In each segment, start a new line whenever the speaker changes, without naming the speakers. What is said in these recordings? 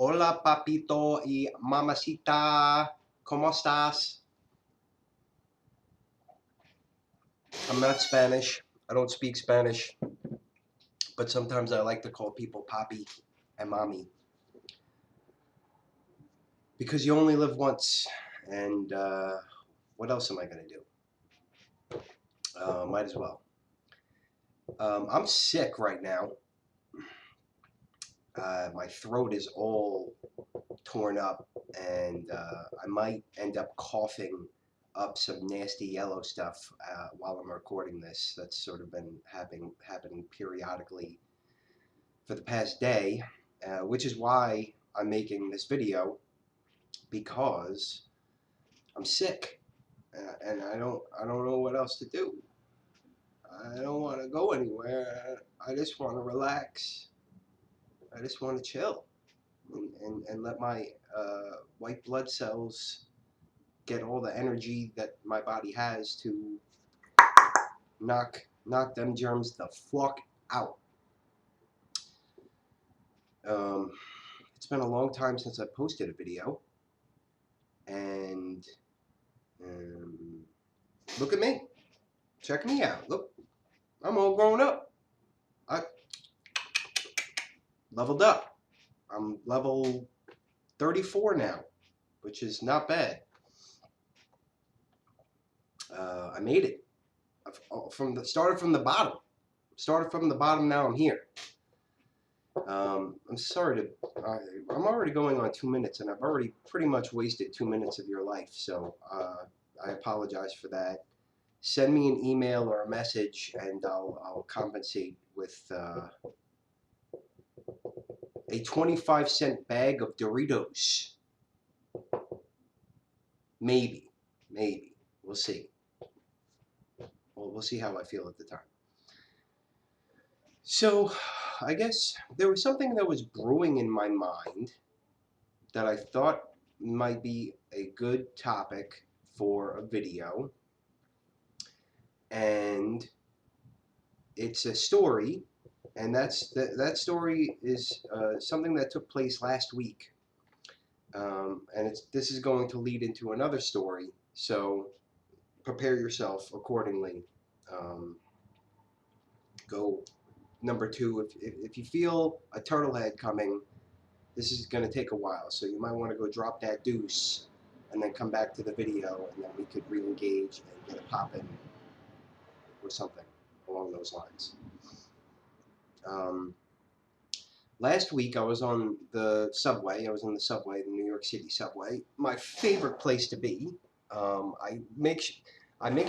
Hola, papito y mamacita. ¿Cómo estás? I'm not Spanish. I don't speak Spanish. But sometimes I like to call people papi and mommy. Because you only live once. And what else am I going to do? Might as well. I'm sick right now. My throat is all torn up. And I might end up coughing up some nasty yellow stuff while I'm recording this. That's sort of been happening periodically for the past day, which is why I'm making this video, because I'm sick and I don't know what else to do. I don't want to go anywhere. I just want to relax. I just want to chill and let my white blood cells get all the energy that my body has to knock them germs the fuck out. It's been a long time since I posted a video, and look at me, check me out. Look, I'm all grown up. I leveled up. I'm level 34 now, which is not bad. I made it. Started from the bottom. Now I'm here. I'm sorry to. I'm already going on 2 minutes, and I've already pretty much wasted 2 minutes of your life. So I apologize for that. Send me an email or a message, and I'll compensate with a 25-cent bag of Doritos. Maybe we'll see. We'll see how I feel at the time. So, I guess there was something that was brewing in my mind that I thought might be a good topic for a video, and it's a story, and that story is something that took place last week, and this is going to lead into another story, so prepare yourself accordingly. Go number 2. If you feel a turtle head coming, this is going to take a while, so you might want to go drop that deuce and then come back to the video, and then we could re-engage and get it popping or something along those lines. Last week I was on the subway. I was on the subway, the New York City subway. My favorite place to be. I make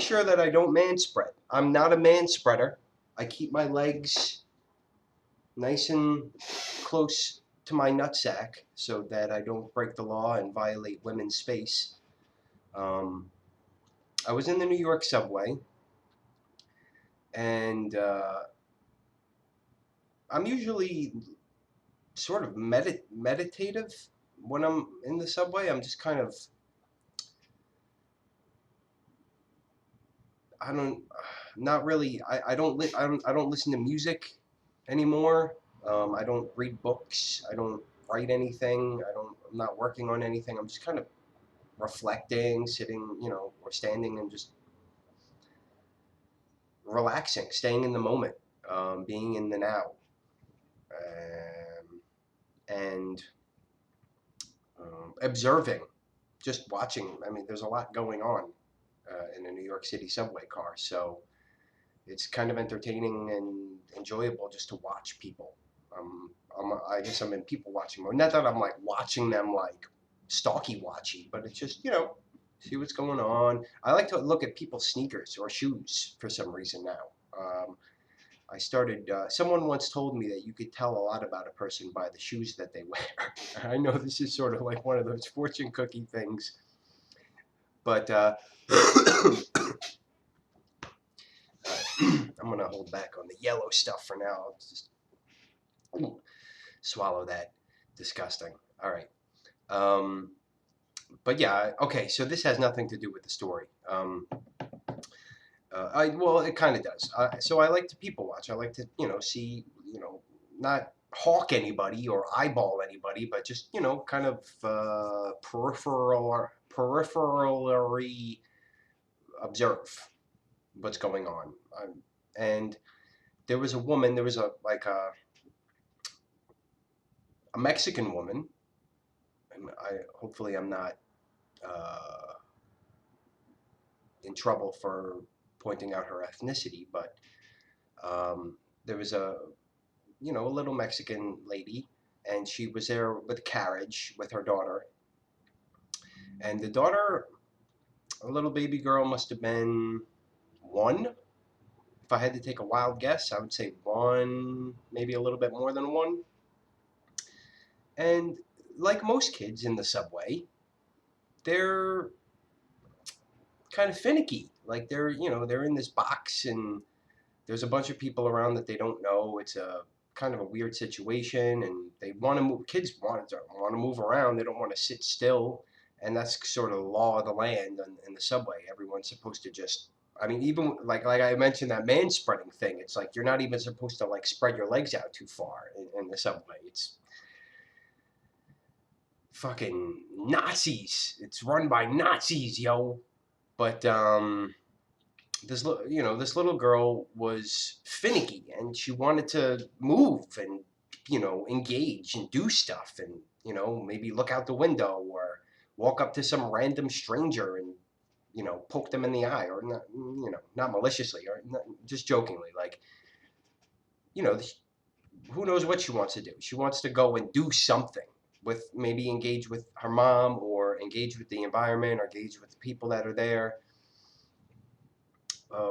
sure that I don't man spread. I'm not a man spreader. I keep my legs nice and close to my nutsack so that I don't break the law and violate women's space. I was in the New York subway, and I'm usually sort of meditative when I'm in the subway. I'm just kind of, not really. I don't listen to music anymore. I don't read books. I don't write anything. I'm not working on anything. I'm just kind of reflecting, sitting, or standing and just relaxing, staying in the moment, being in the now, and observing, just watching. I mean, there's a lot going on in a New York City subway car, so it's kind of entertaining and enjoyable just to watch people. I guess I'm in people watching mode. Not that I'm like watching them like stalky watchy, but it's just, see what's going on. I like to look at people's sneakers or shoes for some reason now. I started, someone once told me that you could tell a lot about a person by the shoes that they wear. I know this is sort of like one of those fortune cookie things, but I'm going to hold back on the yellow stuff for now. I'll just swallow that. Disgusting. All right. But yeah, okay, so this has nothing to do with the story. Well, it kind of does. So I like to people watch. I like to, see, not hawk anybody or eyeball anybody, but just kind of peripherally observe what's going on. And there was a woman. There was a Mexican woman. And hopefully I'm not uh, in trouble for pointing out her ethnicity, but there was a little Mexican lady, and she was there with a carriage with her daughter. And the daughter, a little baby girl, must have been 1. If I had to take a wild guess, I would say 1, maybe a little bit more than 1. And like most kids in the subway, they're kind of finicky. Like they're in this box, and there's a bunch of people around that they don't know. It's a kind of a weird situation, and they want to move. Kids want to move around. They don't want to sit still, and that's sort of the law of the land in the subway. Everyone's supposed to just. I mean, even like I mentioned that man spreading thing. It's like you're not even supposed to like spread your legs out too far in the subway. It's fucking Nazis. It's run by Nazis, yo. But this little girl was finicky, and she wanted to move and engage and do stuff, and maybe look out the window or walk up to some random stranger and poke them in the eye, or not, not maliciously, or not, just jokingly, like you know who knows what she wants to do. She wants to go and do something, with maybe engage with her mom, or engage with the environment, or engage with the people that are there,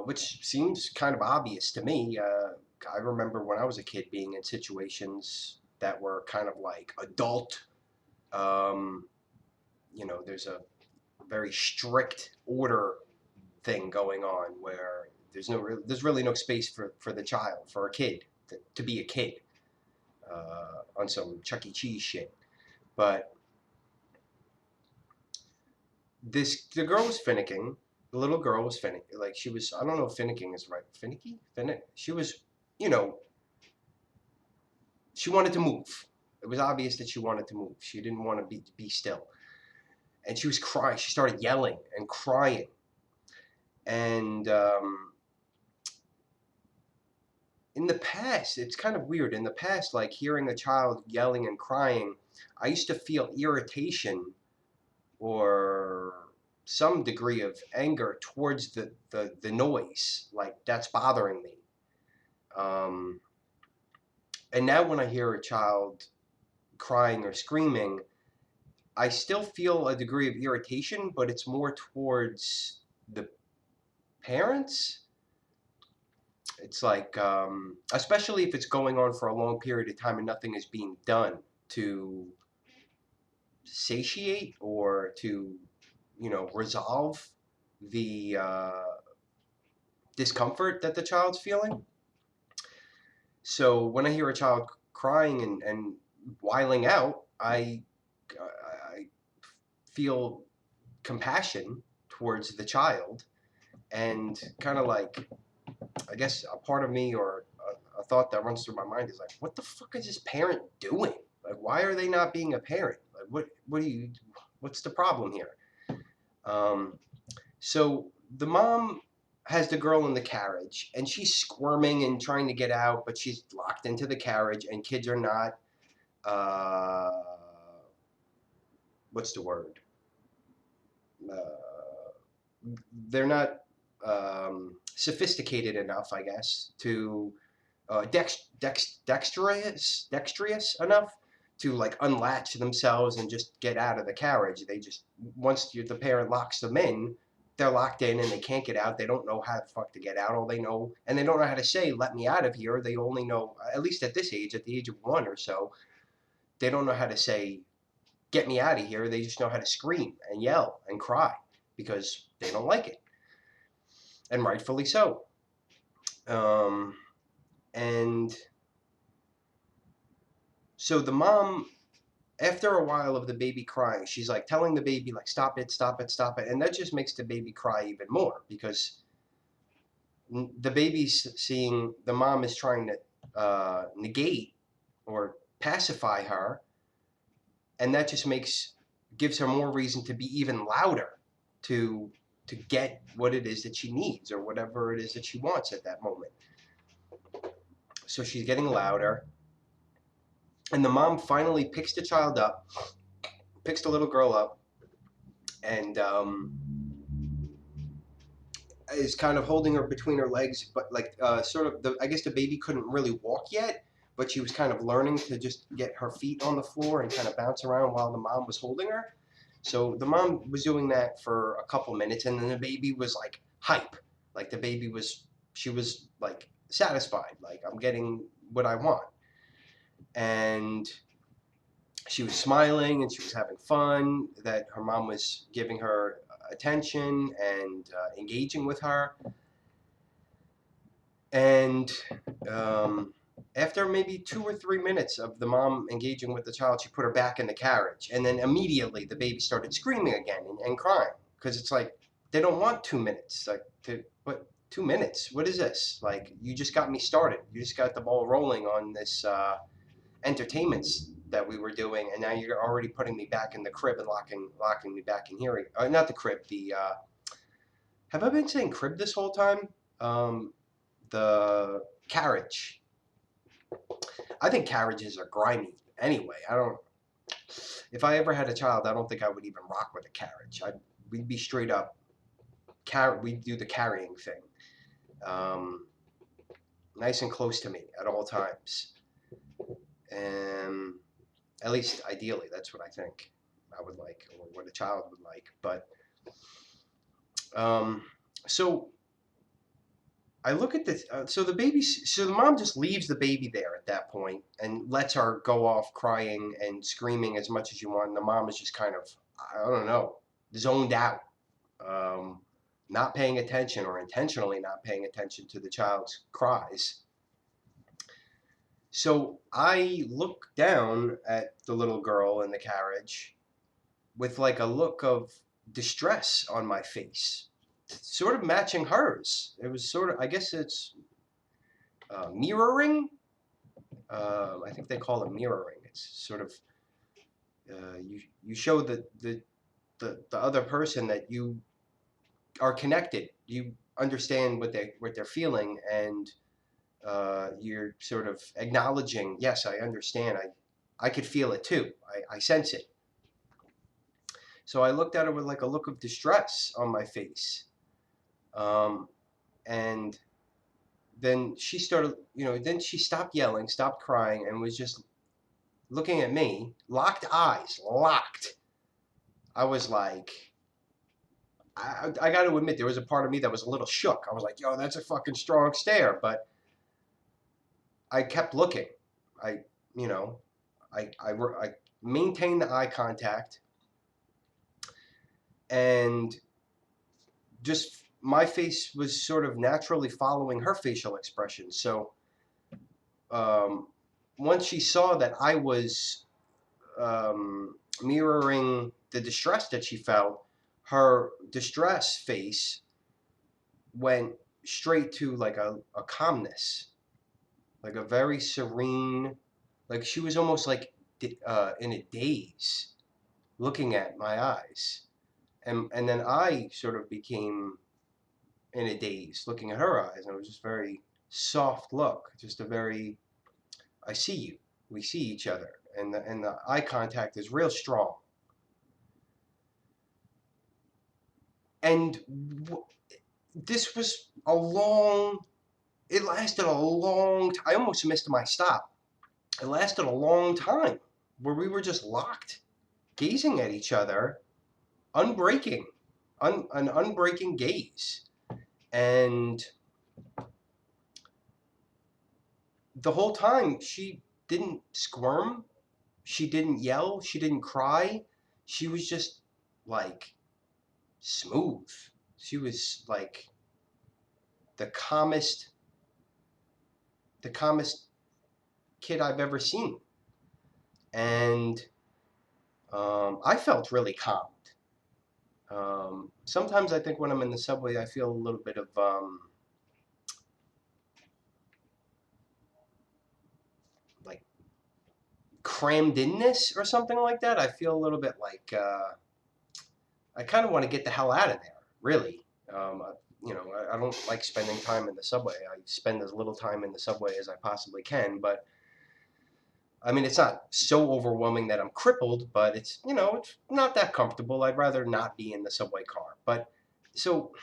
which seems kind of obvious to me. I remember when I was a kid being in situations that were kind of like adult. Um, there's a very strict order thing going on where there's really no space for the child, for a kid to be a kid, on some Chuck E. Cheese shit. But the girl was finicking. The little girl was finicky. Like she was, I don't know if finicking is right. Finicky? She was, you know, she wanted to move. It was obvious that she wanted to move. She didn't want to be still. And she was crying. She started yelling and crying. And in the past, it's kind of weird. In the past, like hearing a child yelling and crying, I used to feel irritation or some degree of anger towards the noise. Like that's bothering me. Um, and now when I hear a child crying or screaming, I still feel a degree of irritation, but it's more towards the parents. It's like, especially if it's going on for a long period of time and nothing is being done to satiate or to, resolve the discomfort that the child's feeling. So when I hear a child crying and wiling out, I feel compassion towards the child, and kind of like, I guess a part of me, or a thought that runs through my mind is like, what the fuck is this parent doing? Like, why are they not being a parent? Like, what's the problem here? Um, so the mom has the girl in the carriage, and she's squirming and trying to get out, but she's locked into the carriage, and kids are not, uh, what's the word? They're not sophisticated enough, I guess, to dexterous enough to like unlatch themselves and just get out of the carriage. They just, once the parent locks them in, they're locked in and they can't get out. They don't know how the fuck to get out. All they know, and they don't know how to say "let me out of here." They only know, at least at this age, at the age of 1 or so, they don't know how to say "get me out of here." They just know how to scream and yell and cry because they don't like it, and rightfully so. Um, and so the mom, after a while of the baby crying, she's like telling the baby, like, stop it, stop it, stop it. And that just makes the baby cry even more, because the baby's seeing the mom is trying to negate or pacify her, and that just gives her more reason to be even louder to get what it is that she needs or whatever it is that she wants at that moment. So she's getting louder, and the mom finally picks the child up, picks the little girl up, and is kind of holding her between her legs, but like sort of I guess the baby couldn't really walk yet, but she was kind of learning to just get her feet on the floor and kind of bounce around while the mom was holding her. So the mom was doing that for a couple minutes, and then the baby was like hype, like she was like satisfied, like I'm getting what I want, and she was smiling and she was having fun, that her mom was giving her attention and engaging with her. And after maybe 2 or 3 minutes of the mom engaging with the child, she put her back in the carriage. And then immediately the baby started screaming again and crying. Because it's like, they don't want 2 minutes. Like, but 2 minutes? What is this? Like, you just got me started. You just got the ball rolling on this entertainments that we were doing. And now you're already putting me back in the crib and locking me back in here. Not the crib, have I been saying crib this whole time? The carriage. I think carriages are grimy anyway. I don't. If I ever had a child, I don't think I would even rock with a carriage. We'd be straight up. We'd do the carrying thing. Um, Nice and close to me at all times. And at least ideally, that's what I think I would like, or what a child would like. But um, so I look at this. So the mom just leaves the baby there at that point and lets her go off crying and screaming as much as you want. And the mom is just kind of, I don't know, zoned out, um, not paying attention or intentionally not paying attention to the child's cries. So I look down at the little girl in the carriage with like a look of distress on my face, sort of matching hers. It was sort of, I guess it's mirroring. I think they call it mirroring. It's sort of you show the other person that you are connected. You understand what they're feeling, and you're sort of acknowledging. Yes, I understand. I could feel it too. I sense it. So I looked at her with like a look of distress on my face, and then she started, then she stopped yelling, stopped crying, and was just looking at me, locked eyes, locked. I was like, I got to admit, there was a part of me that was a little shook. I was like, yo, that's a fucking strong stare. But I kept looking. I, you know, I maintained the eye contact, and just my face was sort of naturally following her facial expression. So um, once she saw that I was mirroring the distress that she felt, her distress face went straight to like a calmness, like a very serene, like she was almost like in a daze looking at my eyes. And then I sort of became in a daze looking at her eyes. And it was just very soft look, just a very, I see you, we see each other. And the eye contact is real strong. And this was it lasted a long time. I almost missed my stop. It lasted a long time where we were just locked, gazing at each other, unbreaking, an unbreaking gaze. And the whole time, she didn't squirm, she didn't yell, she didn't cry. She was just like smooth. She was like the calmest, the calmest kid I've ever seen. And I felt really calmed. Sometimes I think when I'm in the subway, I feel a little bit of like crammed inness or something like that. I feel a little bit like I kind of want to get the hell out of there, really. I don't like spending time in the subway. I spend as little time in the subway as I possibly can, but I mean, it's not so overwhelming that I'm crippled, but it's not that comfortable. I'd rather not be in the subway car. But so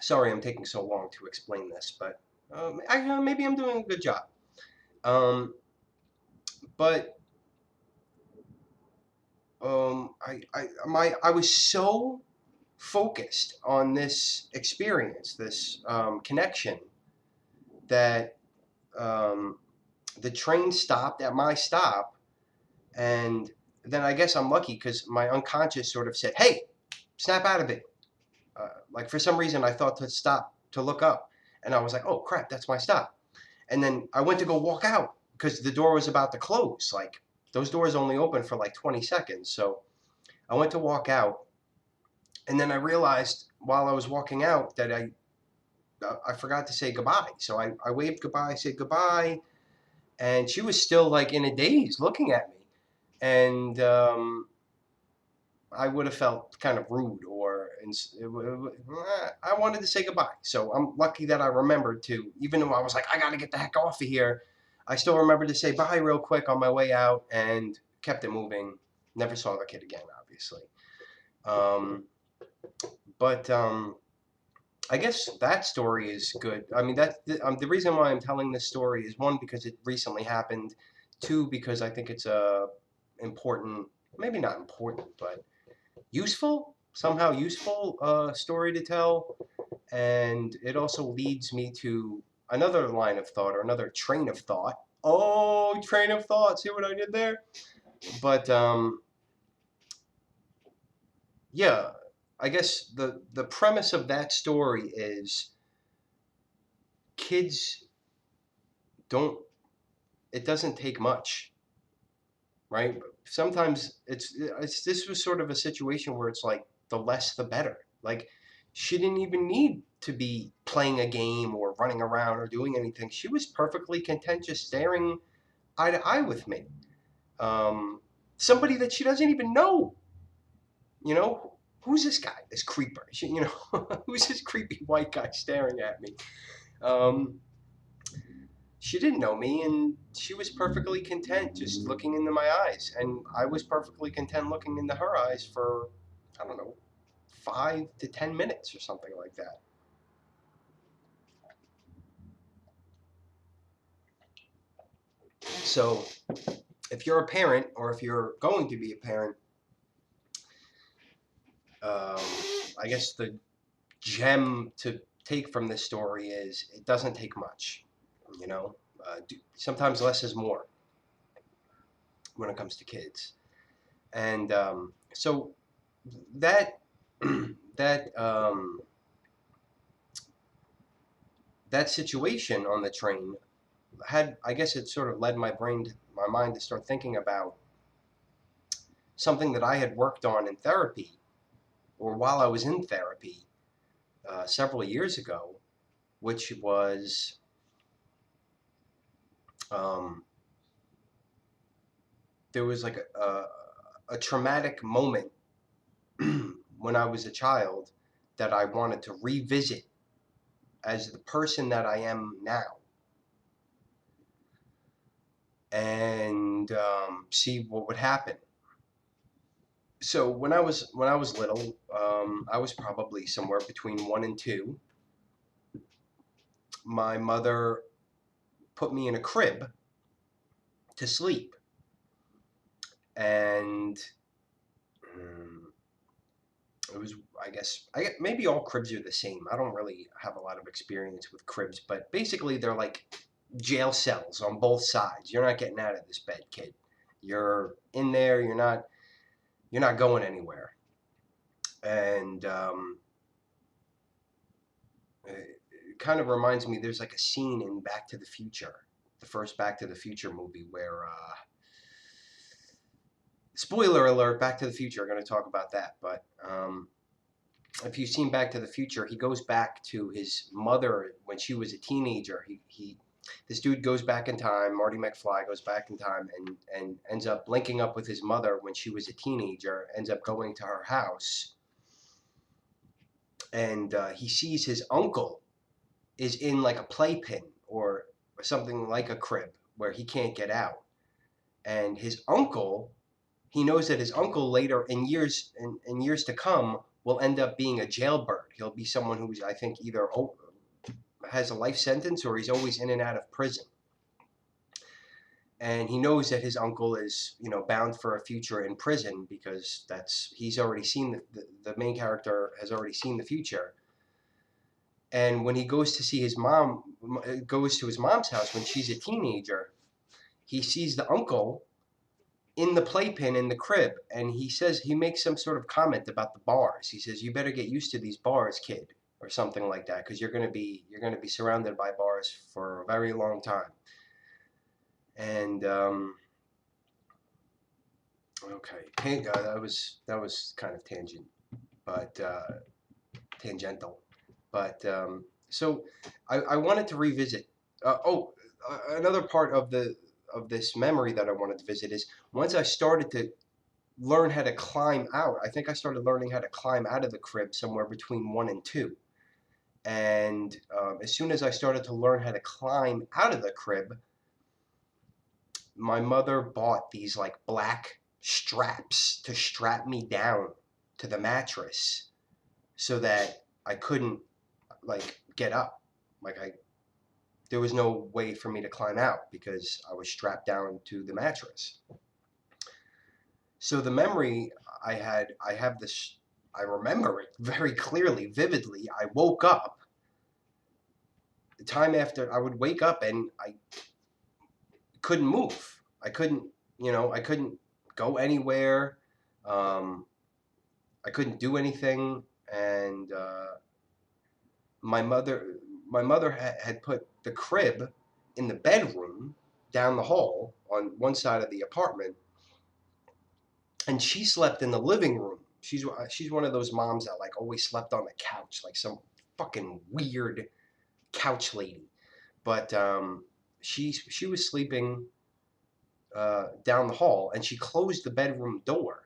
sorry, I'm taking so long to explain this, but maybe I'm doing a good job. But I was so focused on this experience, this connection, that the train stopped at my stop, and then I guess I'm lucky because my unconscious sort of said, "Hey, snap out of it." Like for some reason, I thought to stop to look up, and I was like, "Oh crap, that's my stop." And then I went to go walk out because the door was about to close. Like those doors only open for like 20 seconds, so I went to walk out, and then I realized while I was walking out that I forgot to say goodbye. So I waved goodbye, said goodbye, and she was still like in a daze looking at me. And I would have felt kind of rude, or I wanted to say goodbye. So I'm lucky that I remembered to, even though I was like, I got to get the heck off of here, I still remembered to say bye real quick on my way out and kept it moving. Never saw the kid again, obviously. But I guess that story is good. I mean, that's the reason why I'm telling this story is, one, because it recently happened. Two, because I think it's a important, maybe not important, but somehow useful story to tell. And it also leads me to another line of thought, or another train of thought. Oh, train of thought. See what I did there? But yeah, I guess the premise of that story is kids don't, it doesn't take much, right? Sometimes this was sort of a situation where it's like the less the better. Like she didn't even need to be playing a game or running around or doing anything. She was perfectly content just staring eye to eye with me. Somebody that she doesn't even know, you know, who's this guy, this creeper? Who's this creepy white guy staring at me? Um, she didn't know me, and she was perfectly content just looking into my eyes, and I was perfectly content looking into her eyes for, I don't know, 5 to 10 minutes or something like that. So if you're a parent, or if you're going to be a parent, um, I guess the gem to take from this story is it doesn't take much. You know, sometimes less is more when it comes to kids. And so that that that situation on the train had, I guess it sort of led my mind to start thinking about something that I had worked on in therapy, or while I was in therapy several years ago, which was um, there was like a traumatic moment when I was a child that I wanted to revisit as the person that I am now, and see what would happen. So when I was little, I was probably somewhere between 1 and 2. My mother put me in a crib to sleep, and it was, I guess maybe all cribs are the same. I don't really have a lot of experience with cribs, but basically they're like jail cells on both sides. You're not getting out of this bed, kid. You're in there. You're not going anywhere. And it kind of reminds me. There's like a scene in Back to the Future, the first Back to the Future movie, where spoiler alert, Back to the Future. I'm going to talk about that, but if you've seen Back to the Future, he goes back to his mother when she was a teenager. This dude goes back in time. Marty McFly goes back in time and ends up linking up with his mother when she was a teenager. Ends up going to her house, and he sees his uncle is in like a playpen or something like a crib where he can't get out. And his uncle, he knows that his uncle later in years to come will end up being a jailbird. He'll be someone who's, I think, either has a life sentence or he's always in and out of prison. And he knows that his uncle is, bound for a future in prison because he's already seen the main character has already seen the future. And when he goes to see his mom, goes to his mom's house when she's a teenager, he sees the uncle in the playpen in the crib, and he makes some sort of comment about the bars. He says, "You better get used to these bars, kid," or something like that, because you're gonna be surrounded by bars for a very long time. And okay, that was kind of but tangential. But so I wanted to revisit. Another part of this memory that I wanted to visit is once I started to learn how to climb out. I think I started learning how to climb out of the crib somewhere between 1 and 2. And as soon as I started to learn how to climb out of the crib, my mother bought these like black straps to strap me down to the mattress so that I couldn't like get up. There was no way for me to climb out because I was strapped down to the mattress. So the memory I have this, I remember it very clearly, vividly. I woke up, the time after I would wake up and I couldn't move. I couldn't go anywhere. I couldn't do anything. And my mother had put the crib in the bedroom down the hall on one side of the apartment, and she slept in the living room. She's one of those moms that like always slept on the couch, like some fucking weird couch lady. But she was sleeping down the hall, and she closed the bedroom door.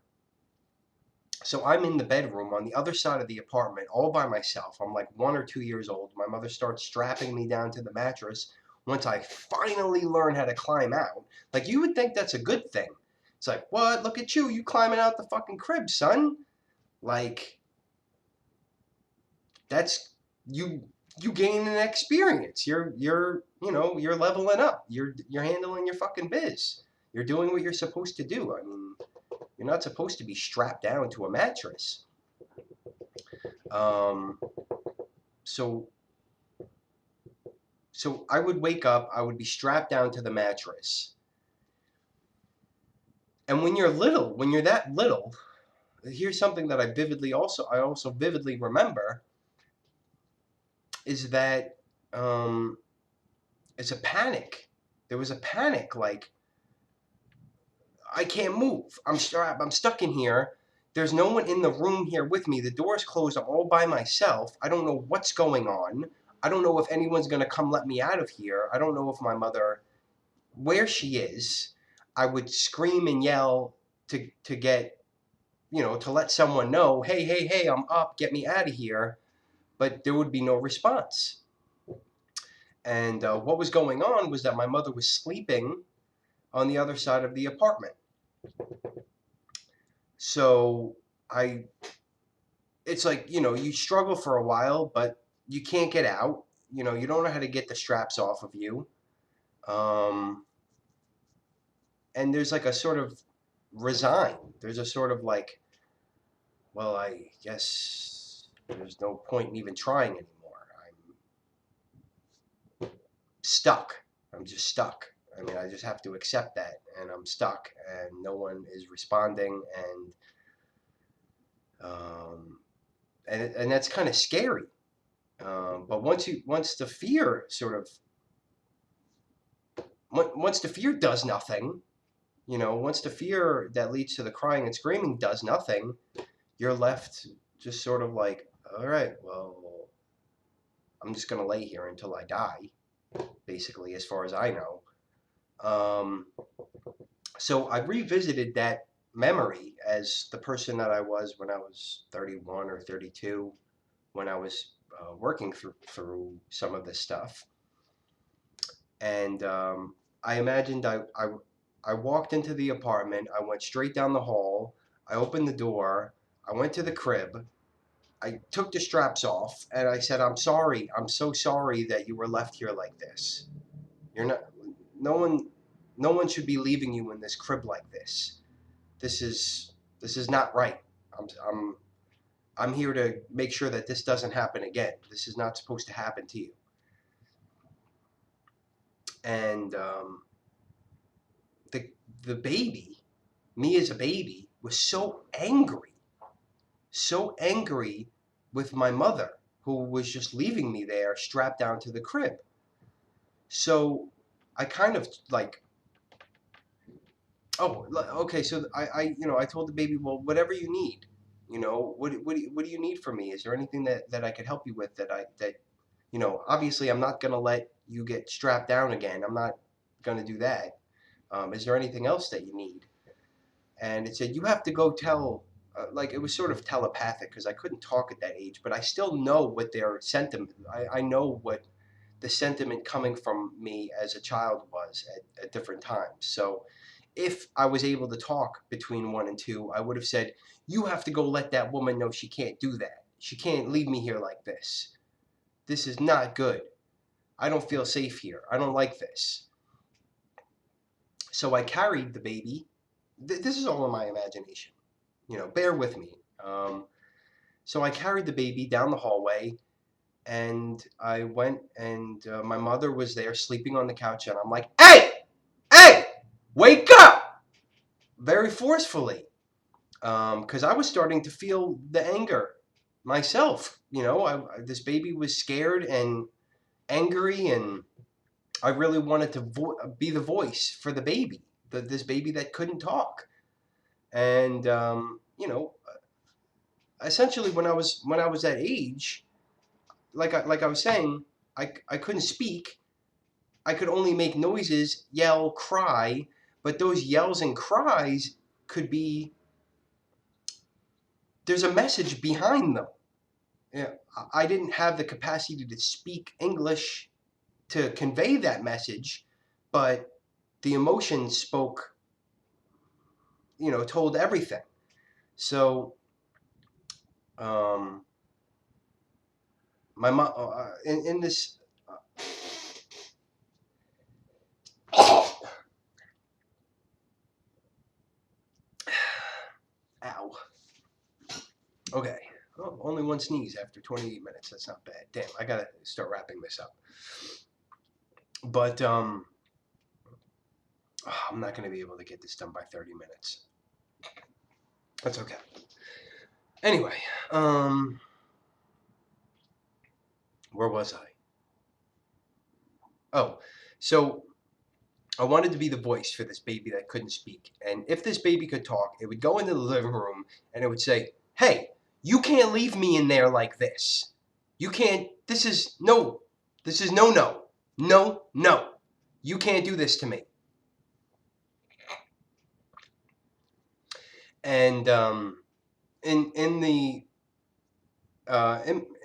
So I'm in the bedroom on the other side of the apartment all by myself. I'm like 1 or 2 years old. My mother starts strapping me down to the mattress once I finally learn how to climb out. Like, you would think that's a good thing. It's like, what? Look at you. You climbing out the fucking crib, son. Like, that's you gaining an experience. You're leveling up. You're handling your fucking biz. You're doing what you're supposed to do. I mean, you're not supposed to be strapped down to a mattress. So I would wake up, I would be strapped down to the mattress. And when you're that little, here's something that I also vividly remember is that it's a panic. There was a panic, like, I can't move. I'm strapped. I'm stuck in here. There's no one in the room here with me. The door's closed. I'm all by myself. I don't know what's going on. I don't know if anyone's going to come let me out of here. I don't know if my mother, where she is. I would scream and yell to get, to let someone know, hey, hey, hey, I'm up. Get me out of here. But there would be no response. And what was going on was that my mother was sleeping on the other side of the apartment. So it's like, you struggle for a while, but you can't get out. You don't know how to get the straps off of you. And there's like a sort of resign. There's a sort of like, well, I guess there's no point in even trying anymore. I'm stuck. I'm just stuck. I mean, I just have to accept that, and I'm stuck, and no one is responding, and that's kind of scary. But once the fear does nothing, once the fear that leads to the crying and screaming does nothing, you're left just sort of like, all right, well, I'm just gonna lay here until I die. basically, as far as I know. Um, so I revisited that memory as the person that I was when I was 31 or 32, when I was working through some of this stuff. And I imagined I walked into the apartment, I went straight down the hall, I opened the door, I went to the crib, I took the straps off, and I said, "I'm sorry. I'm so sorry that you were left here like this. You're not. No one, no one should be leaving you in this crib like this. This is this is not right. I'm I'm I'm here to make sure that this doesn't happen again. This is not supposed to happen to you." And the the baby, me as a baby, was so angry with my mother, who was just leaving me there strapped down to the crib. So I kind of like, oh, okay. So I told the baby, well, whatever you need, what do you need from me? Is there anything that I could help you with obviously I'm not gonna let you get strapped down again. I'm not gonna do that. Is there anything else that you need? And it said, you have to go tell, like it was sort of telepathic because I couldn't talk at that age, but I still know what their sentiment, I know what the sentiment coming from me as a child was at different times. So if I was able to talk between 1 and 2, I would have said, you have to go let that woman know she can't do that. She can't leave me here like this. This is not good. I don't feel safe here. I don't like this. So I carried the baby. This is all in my imagination. Bear with me. So I carried the baby down the hallway, and I went, and my mother was there sleeping on the couch, and I'm like, hey, hey, wake up! Very forcefully, because I was starting to feel the anger myself. This baby was scared and angry, and I really wanted to be the voice for the baby, this baby that couldn't talk. And essentially, when I was that age, like I was saying, I couldn't speak. I could only make noises, yell, cry, but those yells and cries could be, there's a message behind them. Yeah, I didn't have the capacity to speak English to convey that message, but the emotion spoke, told everything. So, um, my mom, in this, ow. Okay. Oh, only one sneeze after 28 minutes. That's not bad. Damn, I gotta start wrapping this up. But I'm not gonna be able to get this done by 30 minutes. That's okay. Anyway, where was I? Oh, so I wanted to be the voice for this baby that couldn't speak. And if this baby could talk, it would go into the living room and it would say, hey, you can't leave me in there like this. You can't, this is no, no, no, no. You can't do this to me. And in the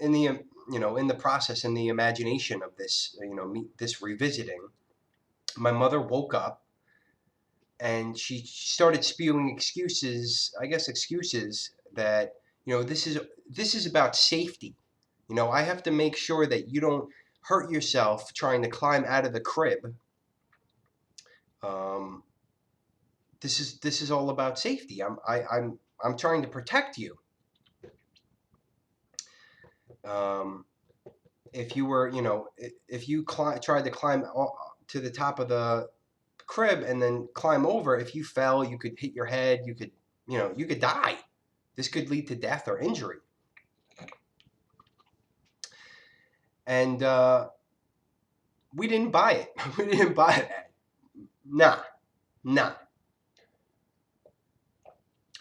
in the in the process, in the imagination of this, this revisiting, my mother woke up and she started spewing excuses, I guess excuses that, this is about safety. I have to make sure that you don't hurt yourself trying to climb out of the crib. Um, this is all about safety. I'm trying to protect you. Um, if you were, if you tried to climb to the top of the crib and then climb over, if you fell, you could hit your head, you could die. This could lead to death or injury. And we didn't buy it. We didn't buy it. Nah, nah.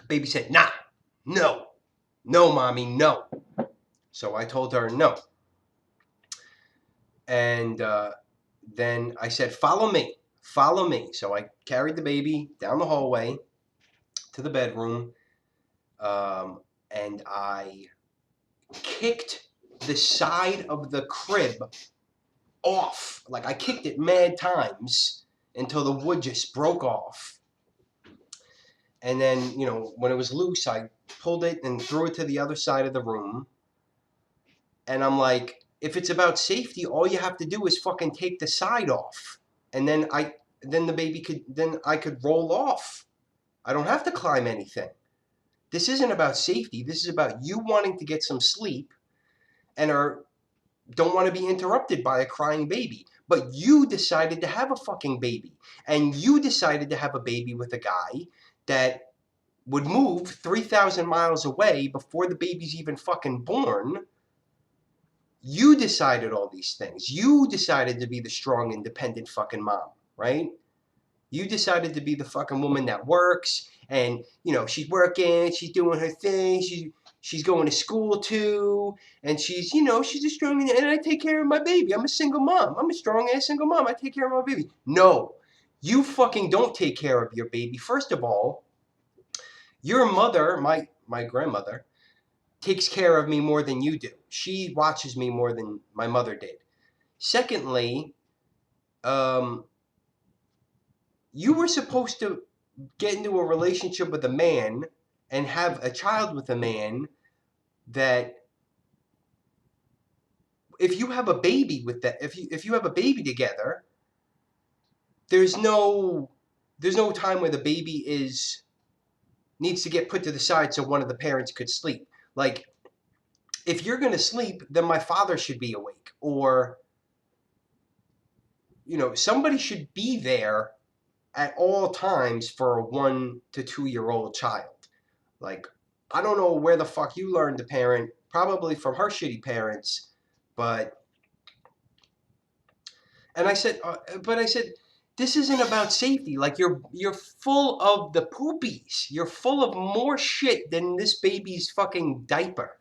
Baby said, nah, no, no, mommy, no. So I told her no. And then I said, follow me, follow me. So I carried the baby down the hallway to the bedroom, and I kicked the side of the crib off. Like I kicked it mad times until the wood just broke off. And then, when it was loose, I pulled it and threw it to the other side of the room. And I'm like, if it's about safety, all you have to do is fucking take the side off. And then I could roll off. I don't have to climb anything. This isn't about safety. This is about you wanting to get some sleep and don't want to be interrupted by a crying baby. But you decided to have a fucking baby. And you decided to have a baby with a guy that would move 3,000 miles away before the baby's even fucking born. You decided all these things. You decided to be the strong, independent fucking mom, right? You decided to be the fucking woman that works and, she's working, she's doing her thing, she's going to school too, and she's a strong, and I take care of my baby. I'm a single mom. I'm a strong ass single mom. I take care of my baby. No, you fucking don't take care of your baby. First of all, your mother, my grandmother, takes care of me more than you do. She watches me more than my mother did. Secondly, you were supposed to get into a relationship with a man and have a child with a man that if you have a baby with that, if you have a baby together, there's no time where the baby needs to get put to the side so one of the parents could sleep. Like, if you're going to sleep, then my father should be awake, or somebody should be there at all times for a 1 to 2 year old child. Like, I don't know where the fuck you learned to parent, probably from her shitty parents, but I said, this isn't about safety. Like, you're full of the poopies. You're full of more shit than this baby's fucking diaper.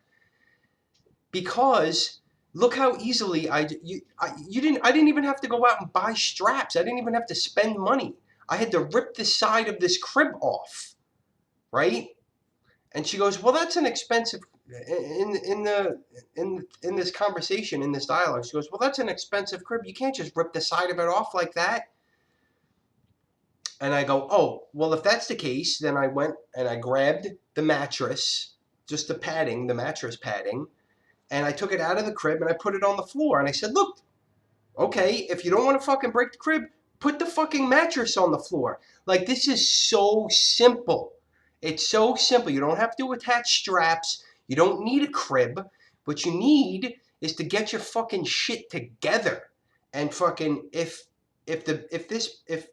Because look how easily I didn't even have to go out and buy straps. I didn't even have to spend money. I had to rip the side of this crib off, right? And she goes, "Well, that's an expensive." In this conversation, in this dialogue, she goes, "Well, that's an expensive crib. You can't just rip the side of it off like that." And I go, "Oh, well, if that's the case, then I went and I grabbed the mattress, just the mattress padding, and I took it out of the crib and I put it on the floor. And I said, look, okay, if you don't want to fucking break the crib, put the fucking mattress on the floor. Like, this is so simple. It's so simple. You don't have to attach straps. You don't need a crib. What you need is to get your fucking shit together. And fucking if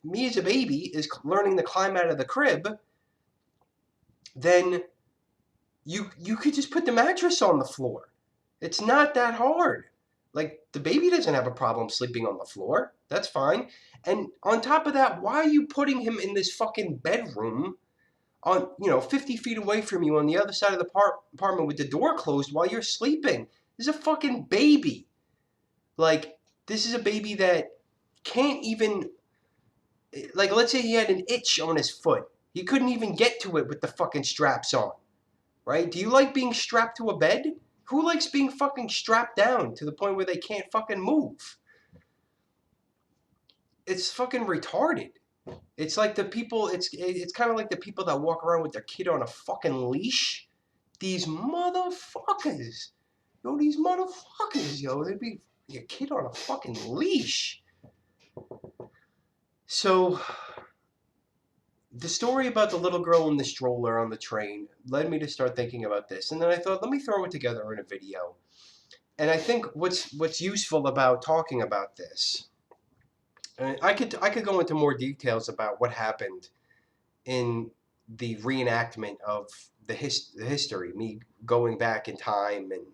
me as a baby is learning to climb out of the crib, then you could just put the mattress on the floor. It's not that hard. Like, the baby doesn't have a problem sleeping on the floor. That's fine. And on top of that, why are you putting him in this fucking bedroom on, 50 feet away from you on the other side of the apartment with the door closed while you're sleeping? This is a fucking baby. Like, this is a baby that can't even, like, let's say he had an itch on his foot. He couldn't even get to it with the fucking straps on, right? Do you like being strapped to a bed? Who likes being fucking strapped down to the point where they can't fucking move? It's fucking retarded. It's like the people, it's kind of like the people that walk around with their kid on a fucking leash. These motherfuckers. These motherfuckers, they'd be your kid on a fucking leash. So, the story about the little girl in the stroller on the train led me to start thinking about this. And then I thought, let me throw it together in a video. And I think what's useful about talking about this, and I could go into more details about what happened in the reenactment of the history, me going back in time and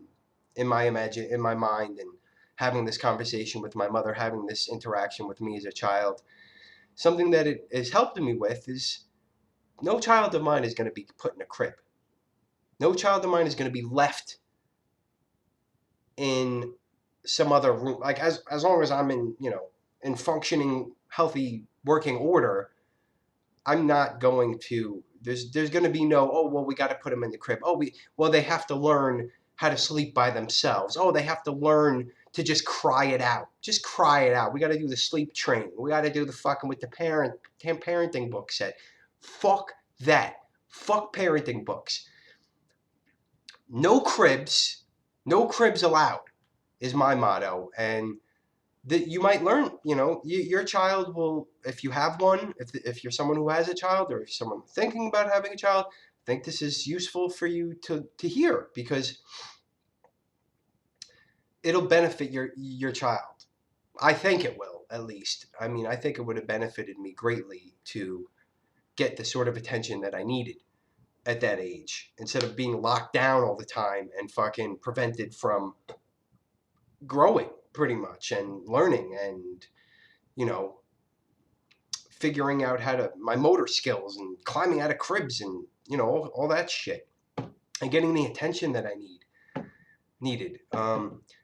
in my mind and having this conversation with my mother, having this interaction with me as a child. Something that it has helped me with is no child of mine is going to be put in a crib. No child of mine is going to be left in some other room. Like, as long as I'm in, in functioning, healthy, working order, I'm not going to. There's going to be no. Oh well, we got to put them in the crib. They have to learn how to sleep by themselves. Oh, they have to learn to just cry it out. Just cry it out. We got to do the sleep training. We got to do the fucking with the parenting book set. Fuck that. Fuck parenting books. No cribs. No cribs allowed is my motto. And that you might learn, your child will, if you have one, if you're someone who has a child, or if you're someone thinking about having a child, I think this is useful for you to hear, because it'll benefit your child. I think it will, at least. I mean, I think it would have benefited me greatly to get the sort of attention that I needed at that age, instead of being locked down all the time and fucking prevented from growing, pretty much, and learning, and you know figuring out my motor skills and climbing out of cribs, and all that shit, and getting the attention that I needed.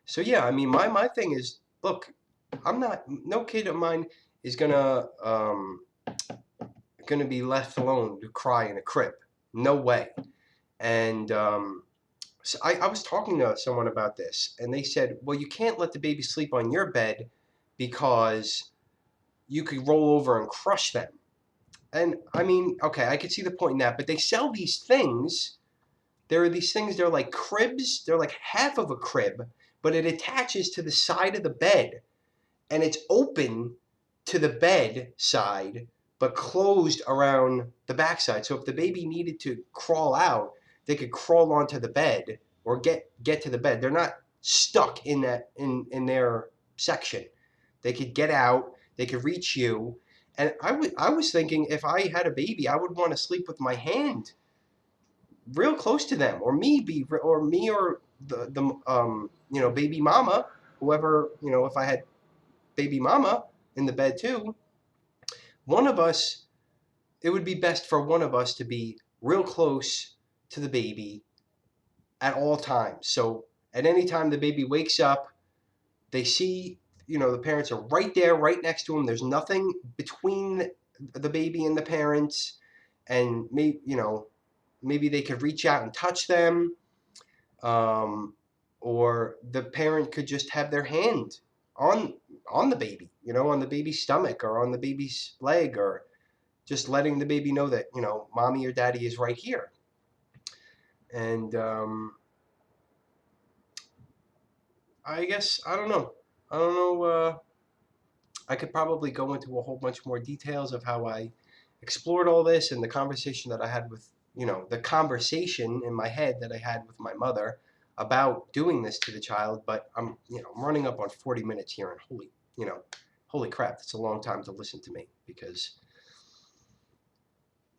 So yeah, I mean, my thing is, look, no kid of mine is gonna be left alone to cry in a crib. No way. And so I was talking to someone about this, and they said, well, you can't let the baby sleep on your bed because you could roll over and crush them. And I mean, okay, I could see the point in that, but they sell these things. There are these things, they're like cribs, they're like half of a crib, but it attaches to the side of the bed, and it's open to the bed side, but closed around the backside. So if the baby needed to crawl out, they could crawl onto the bed or get to the bed. They're not stuck in in their section. They could get out, they could reach you. And I was thinking, if I had a baby, I would want to sleep with my hand real close to them, or the baby mama, whoever, if I had baby mama in the bed too, one of us, it would be best for one of us to be real close to the baby at all times. So at any time the baby wakes up, they see, the parents are right there, right next to them. There's nothing between the baby and the parents, and maybe they could reach out and touch them, or the parent could just have their hand on the baby, on the baby's stomach or on the baby's leg, or just letting the baby know that mommy or daddy is right here. And I guess I don't know. I could probably go into a whole bunch more details of how I explored all this, and the conversation that I had with, the conversation in my head that I had with my mother about doing this to the child. But I'm running up on 40 minutes here, and holy crap, that's a long time to listen to me, because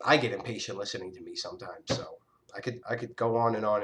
I get impatient listening to me sometimes. So I could go on and on.